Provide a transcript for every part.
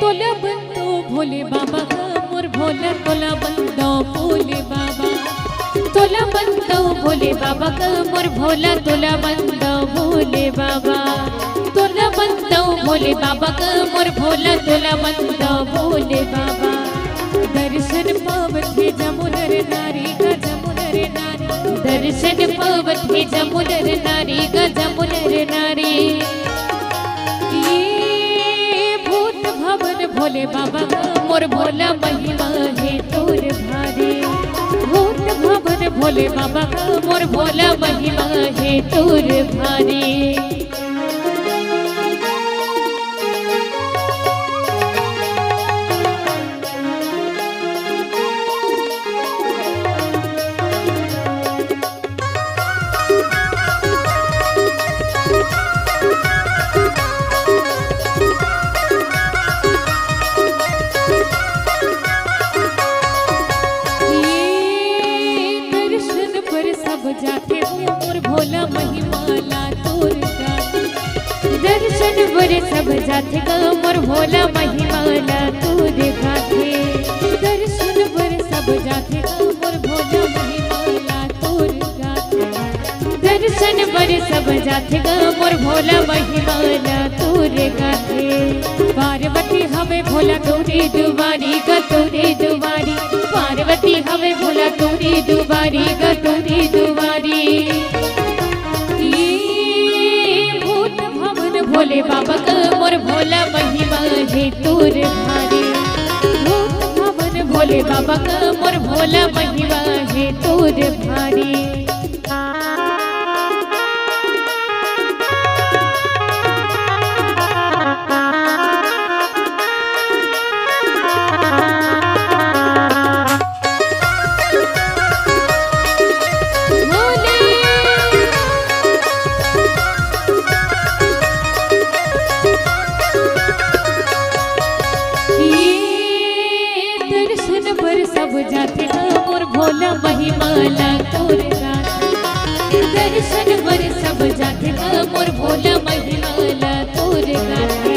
तोला बंदो भोले बाबा मोर भोला तोला बंदो भोले बाबा तोला बंदो भोले बाबा मोर भोला तोला बंदो भोले बाबा तोला बंदो भोले बाबा मोर भोला तोला बंदो भोले बाबा दर्शन पावथे जमुनर नारी ग जमुनर नारी दर्शन पावथे जमुनर नारी ग जमुनर नारी भोले बाबा मोर भोला महिमा है तोर भारी भूत भवन भोले बाबा मोर भोला महिमा है तोर भारी जाके मोर भोला महिमाला तोर गाते दर्शन बरे सब जाते मोर भोला महिमाला तोर गाते दर्शन बरे सब जाते मोर भोला महिमाला तोर गाते दर्शन बरे सब जाते मोर भोला महिमाला तोर गाते पार्वती हमें भोला तोरे दुआरी ग तोरे दुआरी पार्वती हमें भोला तोरे दुआरी ग तोरे दुआरी ये भूत भवन भोले बाबा का मोर भोला महिमा है तोर भारी भूत भवन भोले बाबा का मोर भोला महिमा है तोर भारी जाते मोर भोला महिमाला तोर गाते दर्शन बर सब जाते मोर भोला महिमाला तोर गाते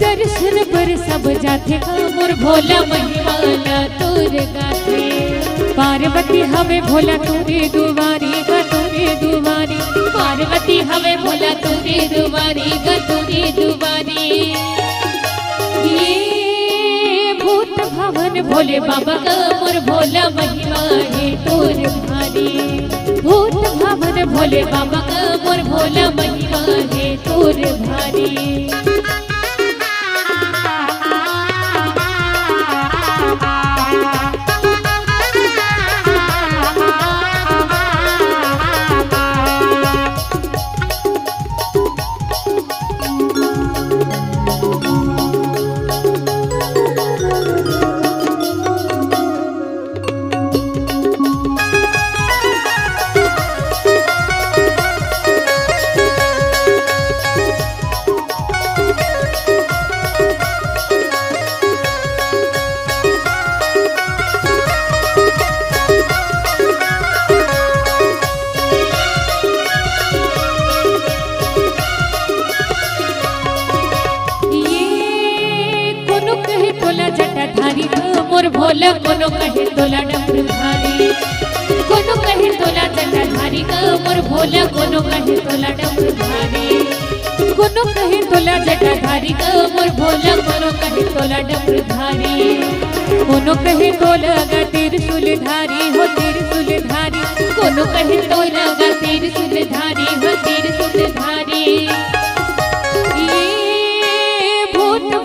दर्शन बर सब जाते मोर भोला महिमाला तोर गाते पार्वती हमें भोला तोरे दुआरी ग तोरे दुआरी पार्वती हमें भोला तोरे दुआरी ग तोरे दुआरी भवन भोले बाबा का मोर भोला महिमा है तोर भारी भूत भवन भोले बाबा का मोर भोला महिमा है तोर भारी मोर भोला कोनो कहे तोला डमरूधारी कोनो कहे तोला जटाधारी ग मोर भोला कोनो कहे तोला डमरूधारी कोनो कहे तोला जटाधारी ग मोर भोला कोनो कहे तोला डमरूधारी कोनो कहे तोला ग त्रिशूलधारी हो त्रिशूलधारी कोनो कहे तोला ग त्रिशूलधारी हो त्रिशूलधारी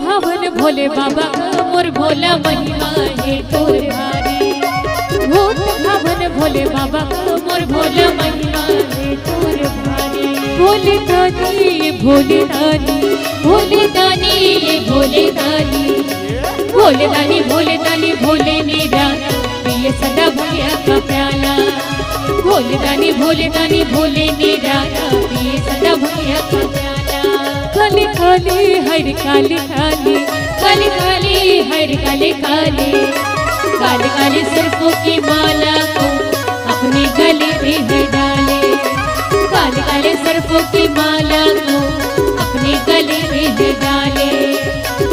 भवन भोले बाबा मोर भोला महिमा है तोर भारी भूत भवन भोले बाबा मोर भोला महिमा है तोर भारी भोले दानी भोले दानी भोले दानी भोले दानी भोले दानी भोले दानी भोले नीरा पिए सदा भैया का प्याला भोले दानी भोले नीरा पिए सदा भैया का प्याला काली काली हर काली काली काली काली हर काली काली काली काली सरसों की माला को अपने गले में डाले काले काले सरसों की माला को अपने गले में डाले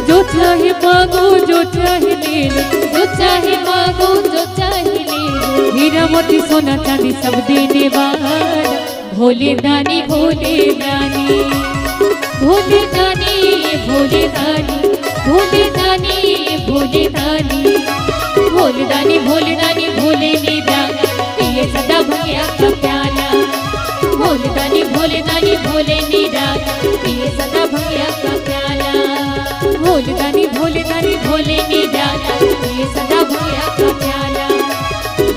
जो चाहे मांगो जो चाहे ले लो, जो चाहे मांगो जो चाहे ले लो। हीरा मोती सोना चांदी सब देने वाला भोले दानी भोले दानी भोले दानी भोले दानी भोले दानी भोले दानी भोले दानी भोले दानी भोले निदानी पिए सदा भंगिया का प्याला। भोले दानी भोले दानी भोले निदानी पिए सदा भंगिया का प्याला। भोले दानी भोले दानी भोले निदानी पिए सदा भंगिया का प्याला।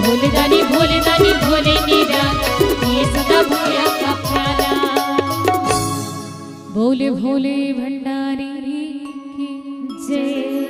भोले दानी भोले दानी भोले निदानी पिए सदा भंगिया का प्याला। भोले भोले भंडारी की जय।